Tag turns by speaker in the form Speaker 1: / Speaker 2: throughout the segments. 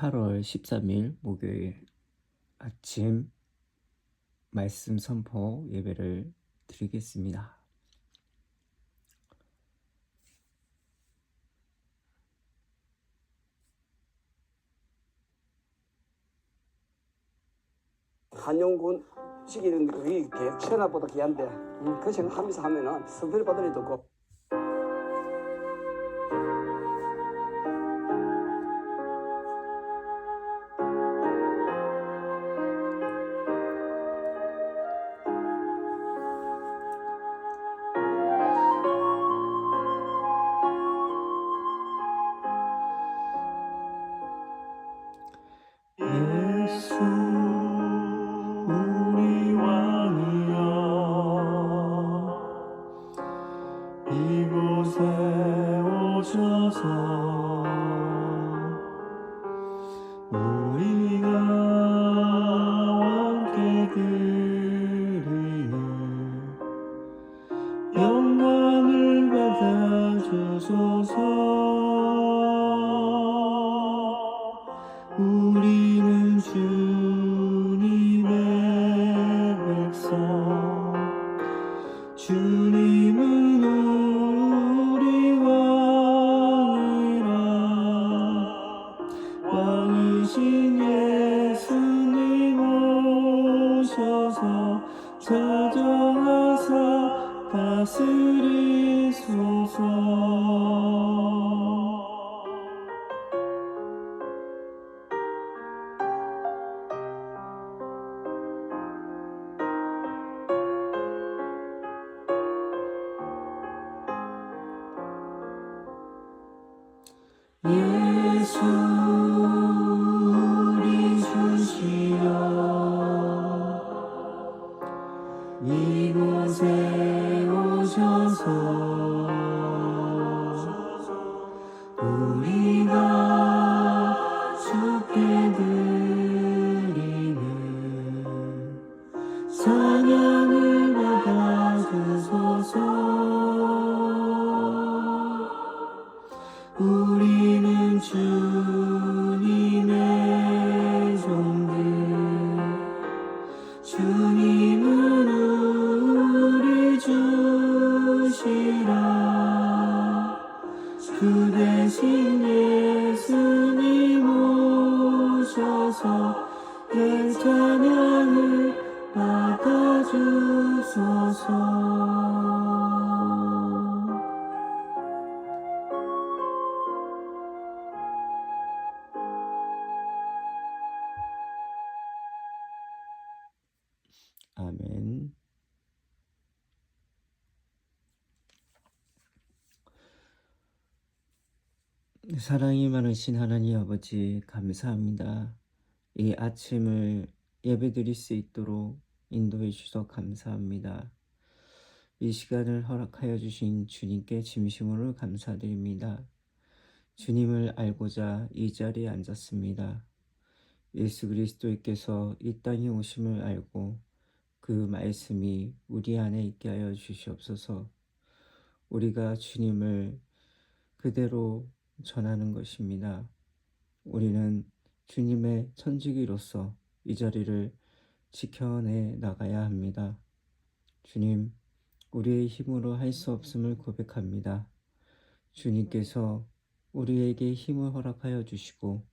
Speaker 1: 8월 13일 목요일 아침 말씀 선포 예배를 드리겠습니다.
Speaker 2: 한용군 시기는 우리 천하보다 귀한데 그 생각하면서 하면은 선별 받을 일도 없고.
Speaker 1: 예수 우리 왕이여 이곳에 오셔서 우리가 함께 드리는 영광을 받아주소서. 우리는 주님의 백성, 주님은 우리 왕이라. 왕이신 예수님 오셔서 자정하사 다스리소서. 예수 우리 주시여 이곳에 오셔서 우리가 주께 드리는 찬양을 받아주소서. 우리는 주님의 종들, 주님은 우리 주시라. 주 대신 예수님 오셔서 내 찬양을 받아주소서. 아멘. 사랑이 많으신 하나님 아버지 감사합니다. 이 아침을 예배드릴 수 있도록 인도해 주셔서 감사합니다. 이 시간을 허락하여 주신 주님께 진심으로 감사드립니다. 주님을 알고자 이 자리에 앉았습니다. 예수 그리스도께서 이 땅에 오심을 알고 그 말씀이 우리 안에 있게 하여 주시옵소서. 우리가 주님을 그대로 전하는 것입니다. 우리는 주님의 천지기로서 이 자리를 지켜내 나가야 합니다. 주님, 우리의 힘으로 할 수 없음을 고백합니다. 주님께서 우리에게 힘을 허락하여 주시고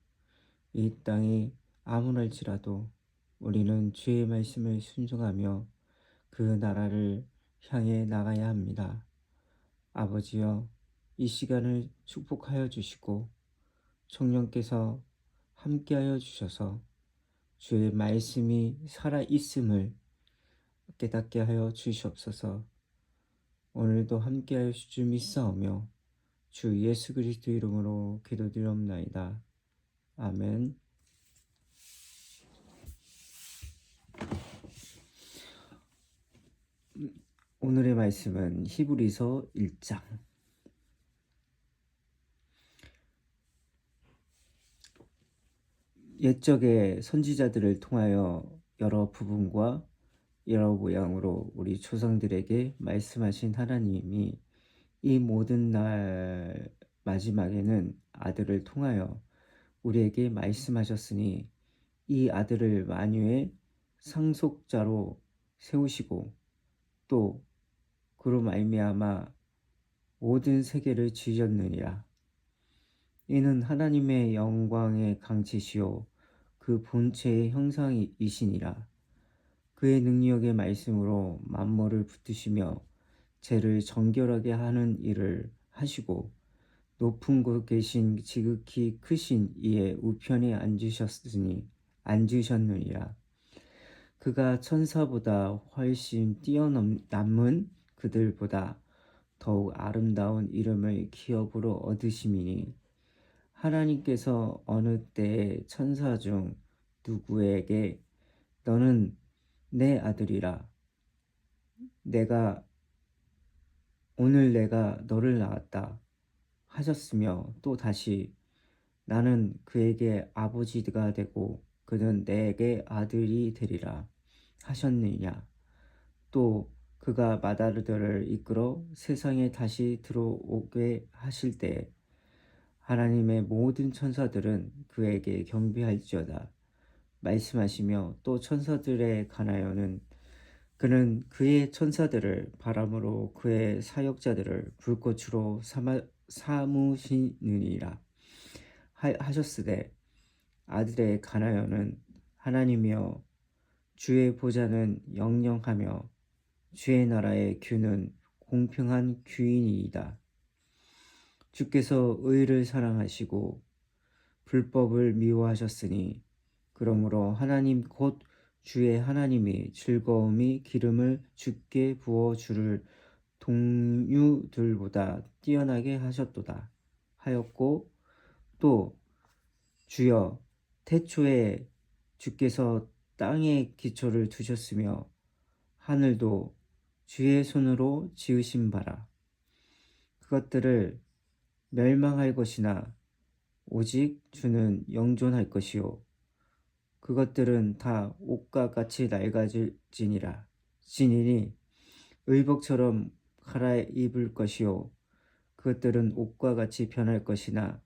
Speaker 1: 이 땅이 암울할지라도 우리는 주의 말씀을 순종하며 그 나라를 향해 나가야 합니다. 아버지여, 이 시간을 축복하여 주시고 성령께서 함께하여 주셔서 주의 말씀이 살아있음을 깨닫게 하여 주시옵소서. 오늘도 함께하여 주실 줄 믿사오며 주 예수 그리스도 이름으로 기도드리옵나이다. 아멘. 오늘의 말씀은 히브리서 1장. 옛적의 선지자들을 통하여 여러 부분과 여러 모양으로 우리 조상들에게 말씀하신 하나님이 이 모든 날 마지막에는 아들을 통하여 우리에게 말씀하셨으니 이 아들을 만유의 상속자로 세우시고 또 그로 말미암아 모든 세계를 지으셨느니라. 이는 하나님의 영광의 강치시요 그 본체의 형상이시니라. 그의 능력의 말씀으로 만물을 붙드시며 죄를 정결하게 하는 일을 하시고 높은 곳 계신 지극히 크신 이의 우편에 앉으셨느니라. 그가 천사보다 훨씬 뛰어남은 그들보다 더욱 아름다운 이름을 기업으로 얻으심이니 하나님께서 어느 때에 천사 중 누구에게 너는 내 아들이라 오늘 내가 너를 낳았다 하셨으며 또 다시 나는 그에게 아버지가 되고 그는 내게 아들이 되리라 하셨느냐. 또 그가 마다들을 이끌어 세상에 다시 들어오게 하실 때 하나님의 모든 천사들은 그에게 경배할지어다 말씀하시며 또 천사들에 관하여는 그는 그의 천사들을 바람으로 그의 사역자들을 불꽃으로 삼으시느니라 하셨으되 아들에 관하여는 하나님이여 주의 보좌는 영영하며 주의 나라의 규는 공평한 규이니이다. 주께서 의를 사랑하시고 불법을 미워하셨으니 그러므로 하나님 곧 주의 하나님이 즐거움이 기름을 주께 부어 주를 동류들보다 뛰어나게 하셨도다 하였고 또 주여 태초에 주께서 땅에 기초를 두셨으며 하늘도 주의 손으로 지으신 바라 그것들을 멸망할 것이나 오직 주는 영존할 것이요 그것들은 다 옷과 같이 낡아질지니라 지니니 의복처럼 갈아입을 것이요 그것들은 옷과 같이 변할 것이나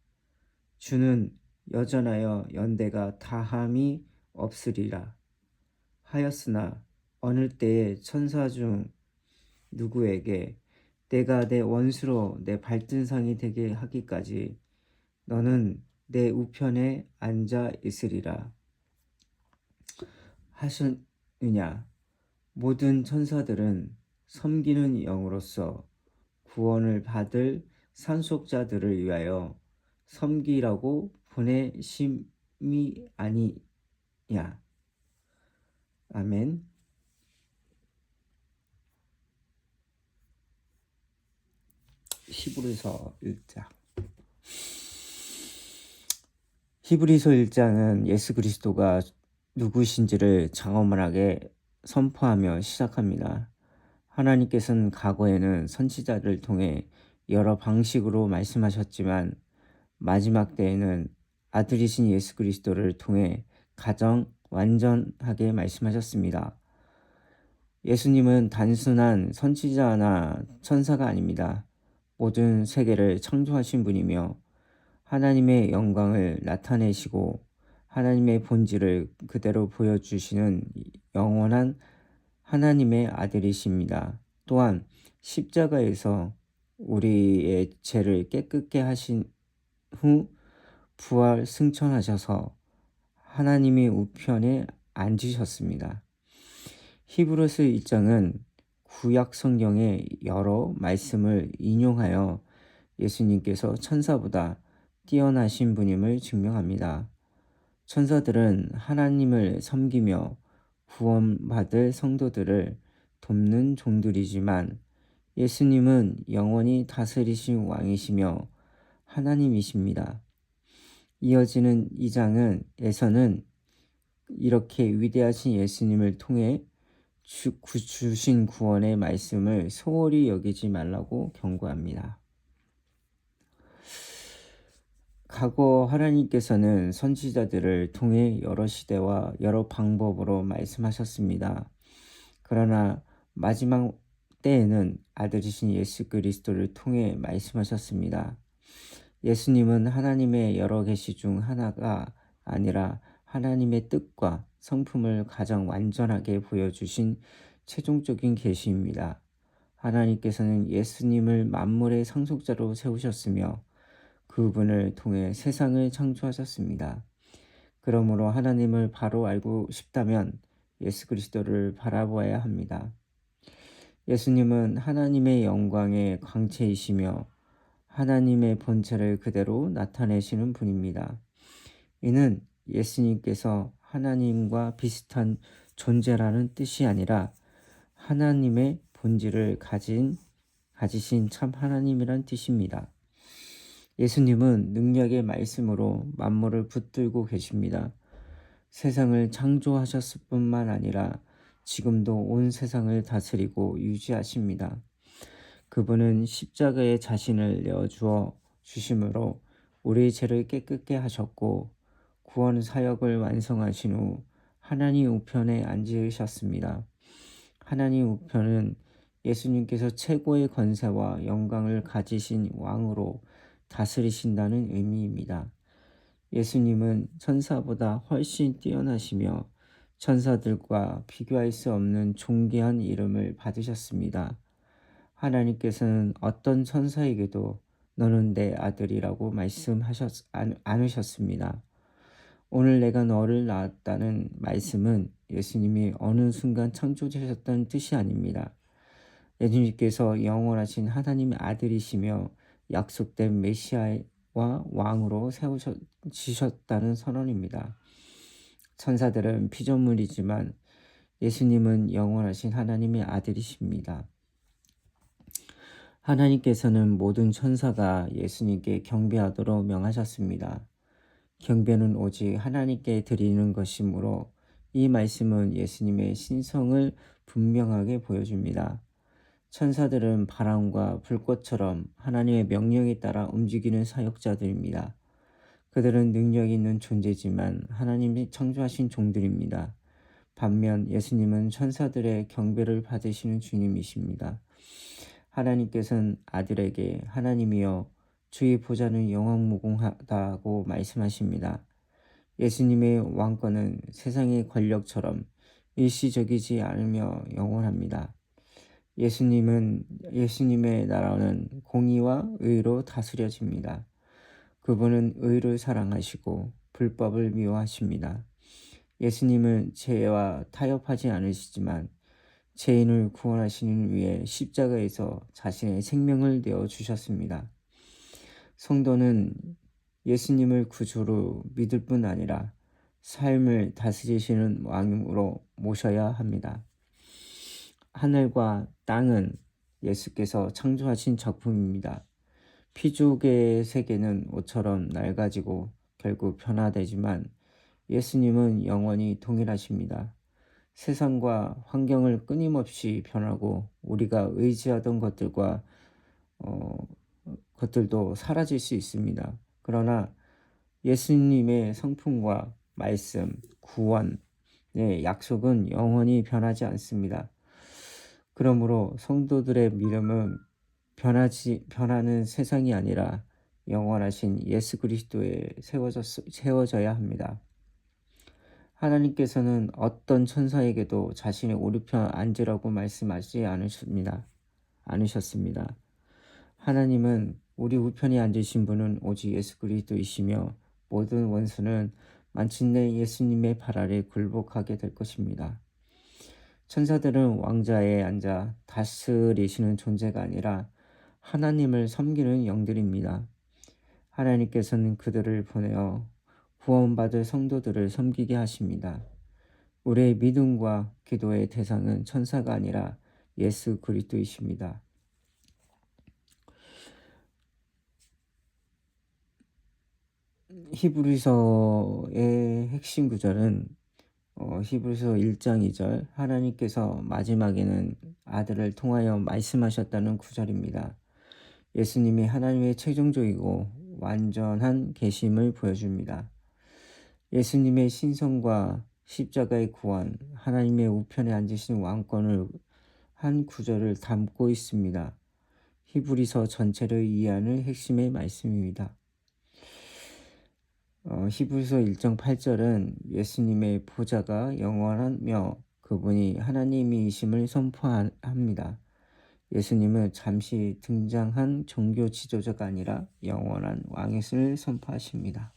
Speaker 1: 주는 여전하여 연대가 다함이 없으리라 하였으나 어느 때에 천사 중 누구에게 내가 내 원수로 내 발등상이 되게 하기까지 너는 내 우편에 앉아 있으리라 하셨느냐. 모든 천사들은 섬기는 영으로서 구원을 받을 상속자들을 위하여 섬기라고 보내심이 아니냐. 아멘. 히브리서 1장. 히브리서 1장은 예수 그리스도가 누구신지를 장엄하게 선포하며 시작합니다. 하나님께서는 과거에는 선지자를 통해 여러 방식으로 말씀하셨지만 마지막 때에는 아들이신 예수 그리스도를 통해 가장 완전하게 말씀하셨습니다. 예수님은 단순한 선지자나 천사가 아닙니다. 모든 세계를 창조하신 분이며 하나님의 영광을 나타내시고 하나님의 본질을 그대로 보여주시는 영원한 하나님의 아들이십니다. 또한 십자가에서 우리의 죄를 깨끗게 하신 후 부활 승천하셔서 하나님의 우편에 앉으셨습니다. 히브리서 1장은 구약 성경의 여러 말씀을 인용하여 예수님께서 천사보다 뛰어나신 분임을 증명합니다. 천사들은 하나님을 섬기며 구원받을 성도들을 돕는 종들이지만 예수님은 영원히 다스리신 왕이시며 하나님이십니다. 이어지는 2장에서는 이렇게 위대하신 예수님을 통해 주신 구원의 말씀을 소홀히 여기지 말라고 경고합니다. 과거 하나님께서는 선지자들을 통해 여러 시대와 여러 방법으로 말씀하셨습니다. 그러나 마지막 때에는 아들이신 예수 그리스도를 통해 말씀하셨습니다. 예수님은 하나님의 여러 계시 중 하나가 아니라 하나님의 뜻과 성품을 가장 완전하게 보여주신 최종적인 계시입니다. 하나님께서는 예수님을 만물의 상속자로 세우셨으며 그분을 통해 세상을 창조하셨습니다. 그러므로 하나님을 바로 알고 싶다면 예수 그리스도를 바라보아야 합니다. 예수님은 하나님의 영광의 광채이시며 하나님의 본체를 그대로 나타내시는 분입니다. 이는 예수님께서 하나님과 비슷한 존재라는 뜻이 아니라 하나님의 본질을 가지신 참 하나님이란 뜻입니다. 예수님은 능력의 말씀으로 만물을 붙들고 계십니다. 세상을 창조하셨을 뿐만 아니라 지금도 온 세상을 다스리고 유지하십니다. 그분은 십자가에 자신을 내어주어 주심으로 우리의 죄를 깨끗게 하셨고 구원 사역을 완성하신 후 하나님 우편에 앉으셨습니다. 하나님 우편은 예수님께서 최고의 권세와 영광을 가지신 왕으로 다스리신다는 의미입니다. 예수님은 천사보다 훨씬 뛰어나시며 천사들과 비교할 수 없는 존귀한 이름을 받으셨습니다. 하나님께서는 어떤 천사에게도 너는 내 아들이라고 말씀하셨 않으셨습니다. 오늘 내가 너를 낳았다는 말씀은 예수님이 어느 순간 창조되셨다는 뜻이 아닙니다. 예수님께서 영원하신 하나님의 아들이시며 약속된 메시아와 왕으로 세우시셨다는 선언입니다. 천사들은 피조물이지만 예수님은 영원하신 하나님의 아들이십니다. 하나님께서는 모든 천사가 예수님께 경배하도록 명하셨습니다. 경배는 오직 하나님께 드리는 것이므로 이 말씀은 예수님의 신성을 분명하게 보여줍니다. 천사들은 바람과 불꽃처럼 하나님의 명령에 따라 움직이는 사역자들입니다. 그들은 능력 있는 존재지만 하나님이 창조하신 종들입니다. 반면 예수님은 천사들의 경배를 받으시는 주님이십니다. 하나님께서는 아들에게 하나님이여 주의 보좌는 영원무궁하다고 말씀하십니다. 예수님의 왕권은 세상의 권력처럼 일시적이지 않으며 영원합니다. 예수님의 나라는 공의와 의로 다스려집니다. 그분은 의를 사랑하시고 불법을 미워하십니다. 예수님은 죄와 타협하지 않으시지만 죄인을 구원하시는 위해 십자가에서 자신의 생명을 내어 주셨습니다. 성도는 예수님을 구주로 믿을 뿐 아니라 삶을 다스리시는 왕으로 모셔야 합니다. 하늘과 땅은 예수께서 창조하신 작품입니다. 피조개의 세계는 옷처럼 낡아지고 결국 변화되지만 예수님은 영원히 동일하십니다. 세상과 환경을 끊임없이 변하고 우리가 의지하던 것들도 사라질 수 있습니다. 그러나 예수님의 성품과 말씀, 구원의 약속은 영원히 변하지 않습니다. 그러므로 성도들의 믿음은 변하는 세상이 아니라 영원하신 예수 그리스도에 세워져야 합니다. 하나님께서는 어떤 천사에게도 자신의 오른편 앉으라고 말씀하지 않으셨습니다. 하나님은 우리 우편에 앉으신 분은 오직 예수 그리스도이시며 모든 원수는 마침내 예수님의 발 아래 굴복하게 될 것입니다. 천사들은 왕좌에 앉아 다스리시는 존재가 아니라 하나님을 섬기는 영들입니다. 하나님께서는 그들을 보내어 구원받을 성도들을 섬기게 하십니다. 우리의 믿음과 기도의 대상은 천사가 아니라 예수 그리스도이십니다. 히브리서의 핵심 구절은 히브리서 1장 2절 하나님께서 마지막에는 아들을 통하여 말씀하셨다는 구절입니다. 예수님이 하나님의 최종적이고 완전한 계심을 보여줍니다. 예수님의 신성과 십자가의 구원, 하나님의 우편에 앉으신 왕권을 한 구절을 담고 있습니다. 히브리서 전체를 이해하는 핵심의 말씀입니다. 히브리서 1장 8절은 예수님의 보좌가 영원하며 그분이 하나님이심을 선포합니다. 예수님은 잠시 등장한 종교 지도자가 아니라 영원한 왕이심을 선포하십니다.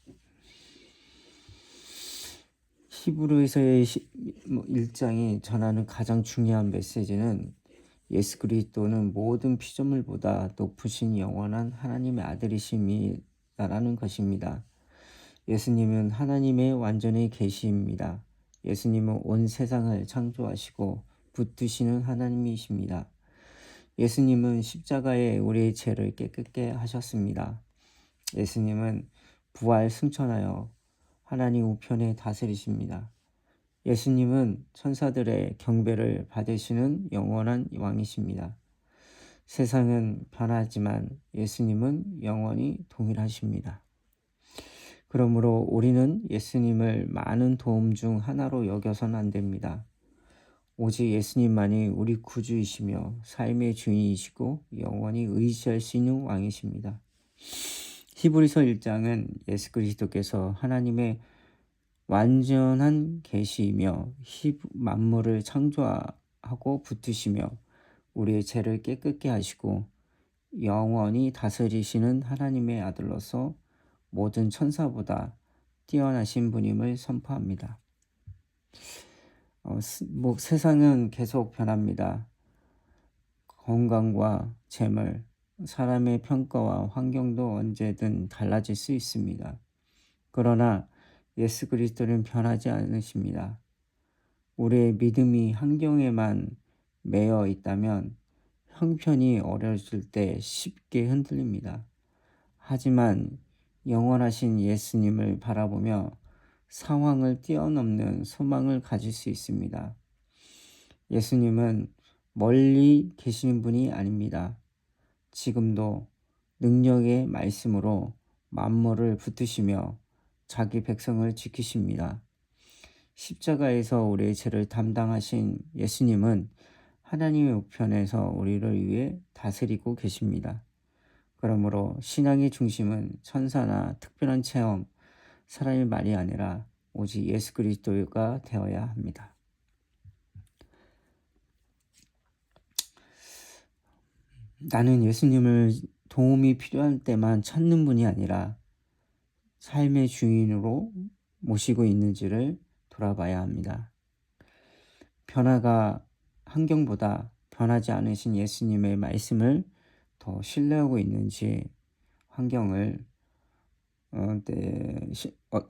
Speaker 1: 히브리서의 1장이 전하는 가장 중요한 메시지는 예수 그리스도는 모든 피조물보다 높으신 영원한 하나님의 아들이심이라는 것입니다. 예수님은 하나님의 완전의 계시입니다. 예수님은 온 세상을 창조하시고 붙드시는 하나님이십니다. 예수님은 십자가에 우리의 죄를 깨끗게 하셨습니다. 예수님은 부활 승천하여 하나님 우편에 다스리십니다. 예수님은 천사들의 경배를 받으시는 영원한 왕이십니다. 세상은 변하지만 예수님은 영원히 동일하십니다. 그러므로 우리는 예수님을 많은 도움 중 하나로 여겨서는 안 됩니다. 오직 예수님만이 우리 구주이시며 삶의 주인이시고 영원히 의지할 수 있는 왕이십니다. 히브리서 1장은 예수 그리스도께서 하나님의 완전한 계시이며 만물을 창조하고 붙드시며 우리의 죄를 깨끗게 하시고 영원히 다스리시는 하나님의 아들로서 모든 천사보다 뛰어나신 분임을 선포합니다. 세상은 계속 변합니다. 건강과 재물, 사람의 평가와 환경도 언제든 달라질 수 있습니다. 그러나 예수 그리스도는 변하지 않으십니다. 우리의 믿음이 환경에만 매여 있다면 형편이 어려질 때 쉽게 흔들립니다. 하지만 영원하신 예수님을 바라보며 상황을 뛰어넘는 소망을 가질 수 있습니다. 예수님은 멀리 계시는 분이 아닙니다. 지금도 능력의 말씀으로 만물을 붙드시며 자기 백성을 지키십니다. 십자가에서 우리의 죄를 담당하신 예수님은 하나님의 우편에서 우리를 위해 다스리고 계십니다. 그러므로 신앙의 중심은 천사나 특별한 체험, 사람의 말이 아니라 오직 예수 그리스도가 되어야 합니다. 나는 예수님을 도움이 필요할 때만 찾는 분이 아니라 삶의 주인으로 모시고 있는지를 돌아봐야 합니다. 변화가 환경보다 변하지 않으신 예수님의 말씀을 더 신뢰하고 있는지 환경을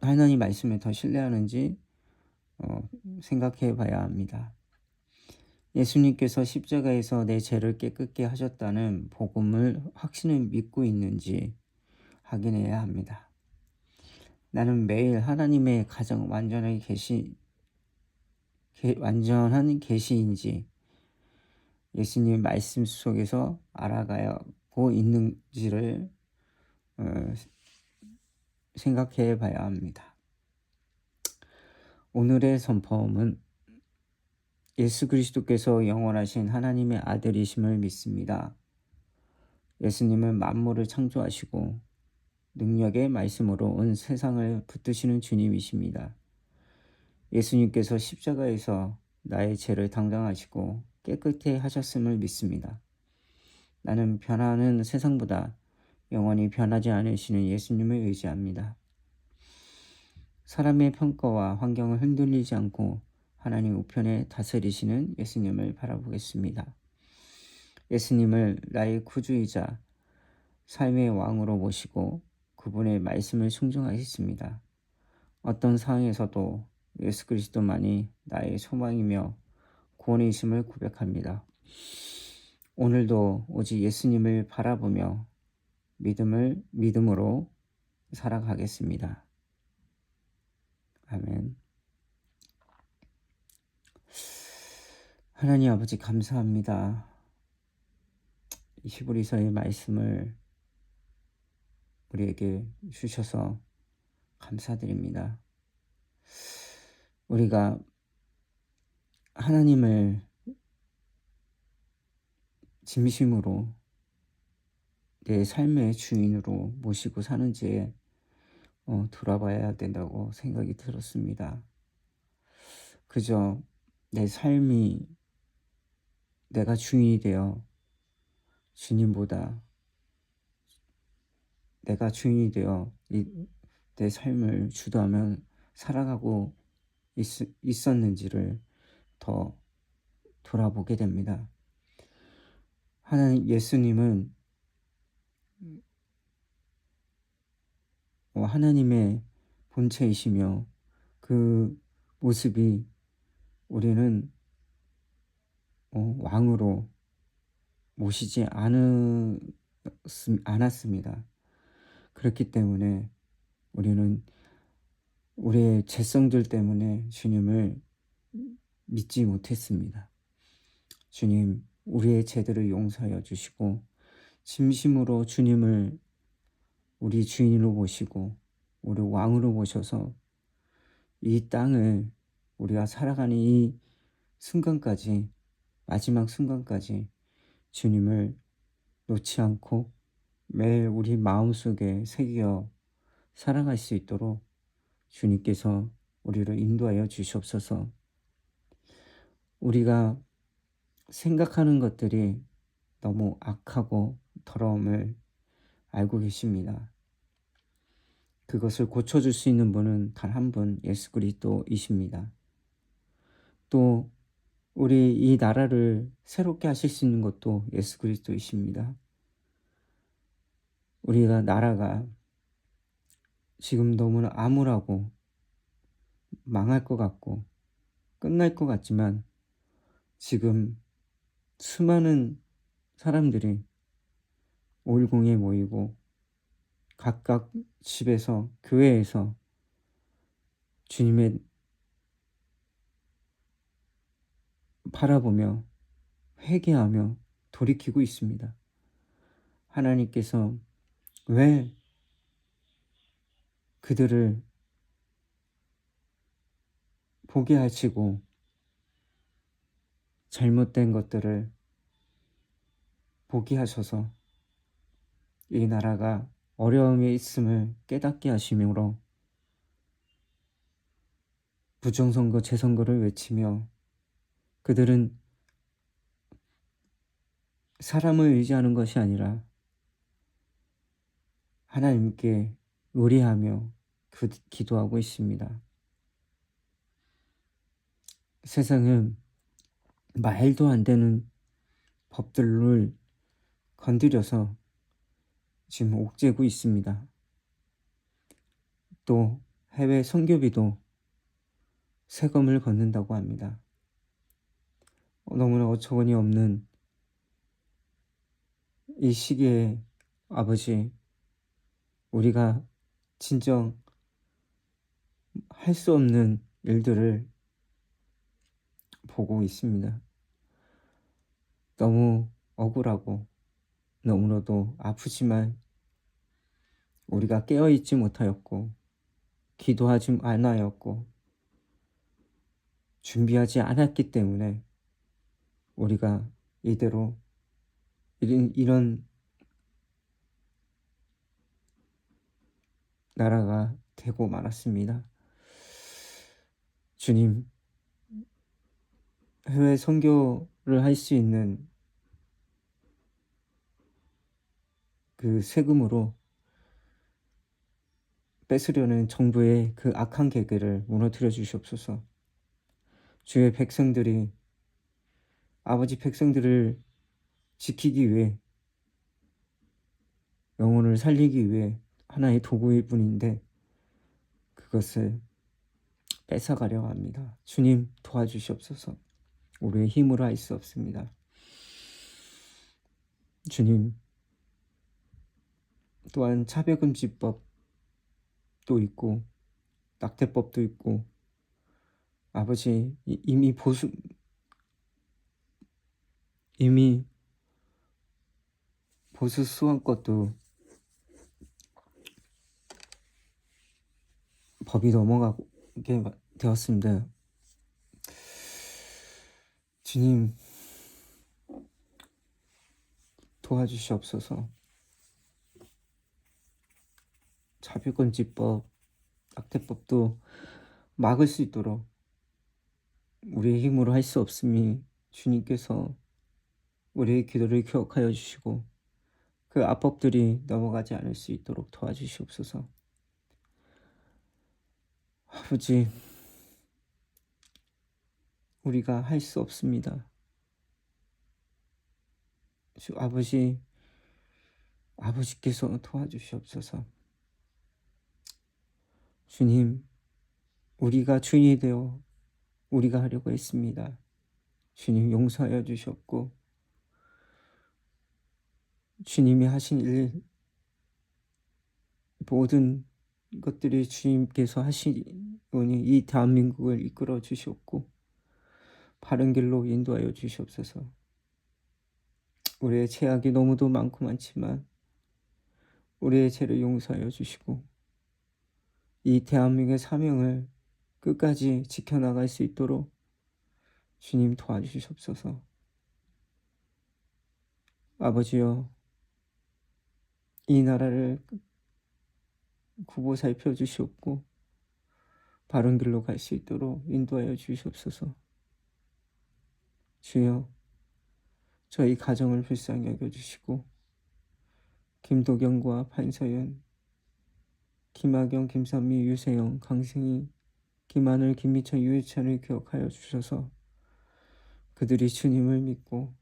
Speaker 1: 하나님 말씀을 더 신뢰하는지 생각해 봐야 합니다. 예수님께서 십자가에서 내 죄를 깨끗게 하셨다는 복음을 확신을 믿고 있는지 확인해야 합니다. 나는 매일 하나님의 가장 완전한 계시인지 예수님 말씀 속에서 알아가고 있는지를 생각해 봐야 합니다. 오늘의 선포음은 예수 그리스도께서 영원하신 하나님의 아들이심을 믿습니다. 예수님은 만물을 창조하시고 능력의 말씀으로 온 세상을 붙드시는 주님이십니다. 예수님께서 십자가에서 나의 죄를 담당하시고 깨끗게 하셨음을 믿습니다. 나는 변하는 세상보다 영원히 변하지 않으시는 예수님을 의지합니다. 사람의 평가와 환경을 흔들리지 않고 하나님 우편에 다스리시는 예수님을 바라보겠습니다. 예수님을 나의 구주이자 삶의 왕으로 모시고 그분의 말씀을 순종하겠습니다. 어떤 상황에서도 예수 그리스도만이 나의 소망이며 구원이심을 고백합니다. 오늘도 오직 예수님을 바라보며 믿음으로 살아가겠습니다. 아멘. 하나님 아버지 감사합니다. 히브리서의 말씀을 우리에게 주셔서 감사드립니다. 우리가 하나님을 진심으로 내 삶의 주인으로 모시고 사는지에 돌아봐야 된다고 생각이 들었습니다. 그저 내 삶이 내가 주인이 되어 주님보다 내가 주인이 되어 내 삶을 주도하며 살아가고 있었는지를 더 돌아보게 됩니다. 하나님 예수님은 하나님의 본체이시며 그 모습이 우리는 왕으로 모시지 않았습니다. 그렇기 때문에 우리는 우리의 죄성들 때문에 주님을 믿지 못했습니다. 주님, 우리의 죄들을 용서하여 주시고 진심으로 주님을 우리 주인으로 모시고 우리 왕으로 모셔서 이 땅을 우리가 살아가는 이 순간까지, 마지막 순간까지 주님을 놓지 않고 매일 우리 마음속에 새겨 살아갈 수 있도록 주님께서 우리를 인도하여 주시옵소서. 우리가 생각하는 것들이 너무 악하고 더러움을 알고 계십니다. 그것을 고쳐줄 수 있는 분은 단 한 분, 예수 그리스도이십니다. 또 우리 이 나라를 새롭게 하실 수 있는 것도 예수 그리스도이십니다. 우리가 나라가 지금 너무나 암울하고 망할 것 같고 끝날 것 같지만 지금 수많은 사람들이 올공에 모이고 각각 집에서 교회에서 주님의 바라보며 회개하며 돌이키고 있습니다. 하나님께서 왜 그들을 보게 하시고 잘못된 것들을 보게 하셔서 이 나라가 어려움에 있음을 깨닫게 하심으로 부정선거, 재선거를 외치며 그들은 사람을 의지하는 것이 아니라 하나님께 의뢰하며 기도하고 있습니다. 세상은 말도 안 되는 법들을 건드려서 지금 옥죄고 있습니다. 또 해외 선교비도 세금을 걷는다고 합니다. 너무나 어처구니 없는 이 시기에 아버지, 우리가 진정 할 수 없는 일들을 보고 있습니다. 너무 억울하고 너무나도 아프지만 우리가 깨어있지 못하였고 기도하지 않았고 준비하지 않았기 때문에 우리가 이대로 이런 나라가 되고 말았습니다. 주님, 해외 선교를 할 수 있는 그 세금으로 뺏으려는 정부의 그 악한 계획을 무너뜨려 주시옵소서. 주의 백성들이 아버지 백성들을 지키기 위해 영혼을 살리기 위해 하나의 도구일 뿐인데 그것을 뺏어가려 합니다. 주님 도와주시옵소서. 우리의 힘으로 할 수 없습니다. 주님, 또한 차별금지법도 있고 낙태법도 있고 아버지 이미 보수 수한 것도 법이 넘어가게 되었습니다. 주님 도와주시옵소서. 차별금지법 낙태법도 막을 수 있도록 우리의 힘으로 할 수 없음이 주님께서 우리의 기도를 기억하여 주시고 그 악법들이 넘어가지 않을 수 있도록 도와주시옵소서. 아버지, 우리가 할 수 없습니다. 주 아버지께서 도와주시옵소서. 주님, 우리가 주인이 되어 우리가 하려고 했습니다. 주님 용서하여 주셨고 주님이 하신 일 모든 것들이 주님께서 하시니 이 대한민국을 이끌어 주시옵고 바른 길로 인도하여 주시옵소서. 우리의 죄악이 너무도 많고 많지만 우리의 죄를 용서하여 주시고 이 대한민국의 사명을 끝까지 지켜나갈 수 있도록 주님 도와주시옵소서. 아버지여, 이 나라를 굽어 살펴 주시옵고 바른 길로 갈 수 있도록 인도하여 주시옵소서. 주여, 저희 가정을 불쌍히 여겨주시고 김도경과 판서연, 김학영, 김선미, 유세영, 강승희, 김하늘, 김미천, 유해찬을 기억하여 주셔서 그들이 주님을 믿고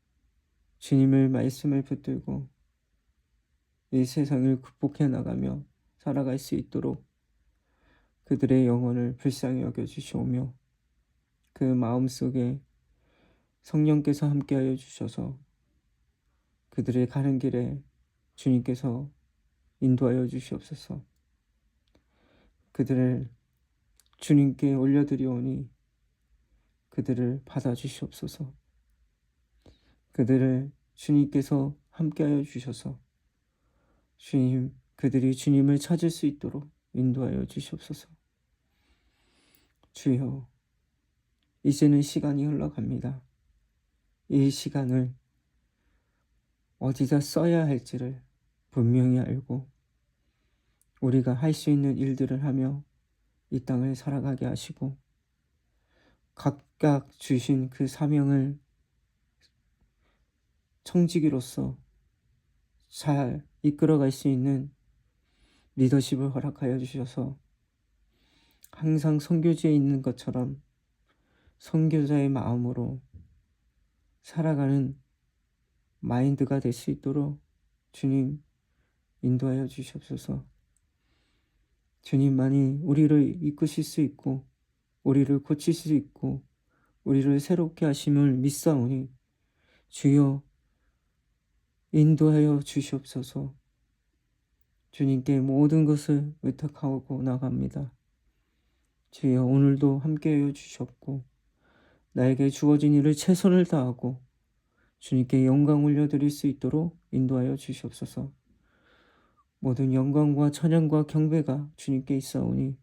Speaker 1: 주님을 말씀을 붙들고 이 세상을 극복해 나가며 살아갈 수 있도록 그들의 영혼을 불쌍히 여겨주시오며 그 마음속에 성령께서 함께하여 주셔서 그들의 가는 길에 주님께서 인도하여 주시옵소서. 그들을 주님께 올려드리오니 그들을 받아주시옵소서. 그들을 주님께서 함께하여 주셔서 그들이 주님을 찾을 수 있도록 인도하여 주시옵소서. 주여, 이제는 시간이 흘러갑니다. 이 시간을 어디다 써야 할지를 분명히 알고 우리가 할 수 있는 일들을 하며 이 땅을 살아가게 하시고 각각 주신 그 사명을 청지기로서 잘 이끌어갈 수 있는 리더십을 허락하여 주셔서 항상 선교지에 있는 것처럼 선교자의 마음으로 살아가는 마인드가 될 수 있도록 주님 인도하여 주시옵소서. 주님만이 우리를 이끄실 수 있고 우리를 고칠 수 있고 우리를 새롭게 하심을 믿사오니 주여 인도하여 주시옵소서. 주님께 모든 것을 의탁하고 나갑니다. 주여 오늘도 함께하여 주셨고 나에게 주어진 일을 최선을 다하고 주님께 영광 올려드릴 수 있도록 인도하여 주시옵소서. 모든 영광과 찬양과 경배가 주님께 있사오니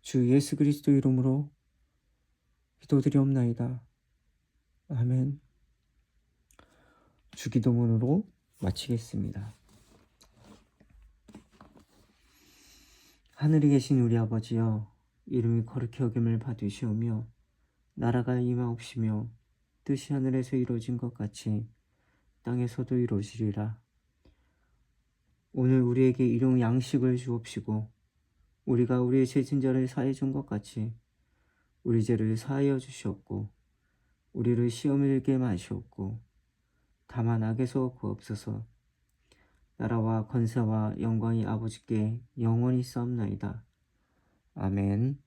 Speaker 1: 주 예수 그리스도 이름으로 기도드리옵나이다. 아멘. 주기도문으로 마치겠습니다. 하늘에 계신 우리 아버지여, 이름이 거룩히 여김을 받으시오며 나라가 임하옵시며 뜻이 하늘에서 이루어진 것 같이 땅에서도 이루어지리라. 오늘 우리에게 일용 양식을 주옵시고 우리가 우리의 죄진자를 사해 준 것 같이 우리 죄를 사하여 주시옵고 우리를 시험에 들게 마시옵고 다만 악에서 구하옵소서. 나라와 권세와 영광이 아버지께 영원히 싸움나이다. 아멘.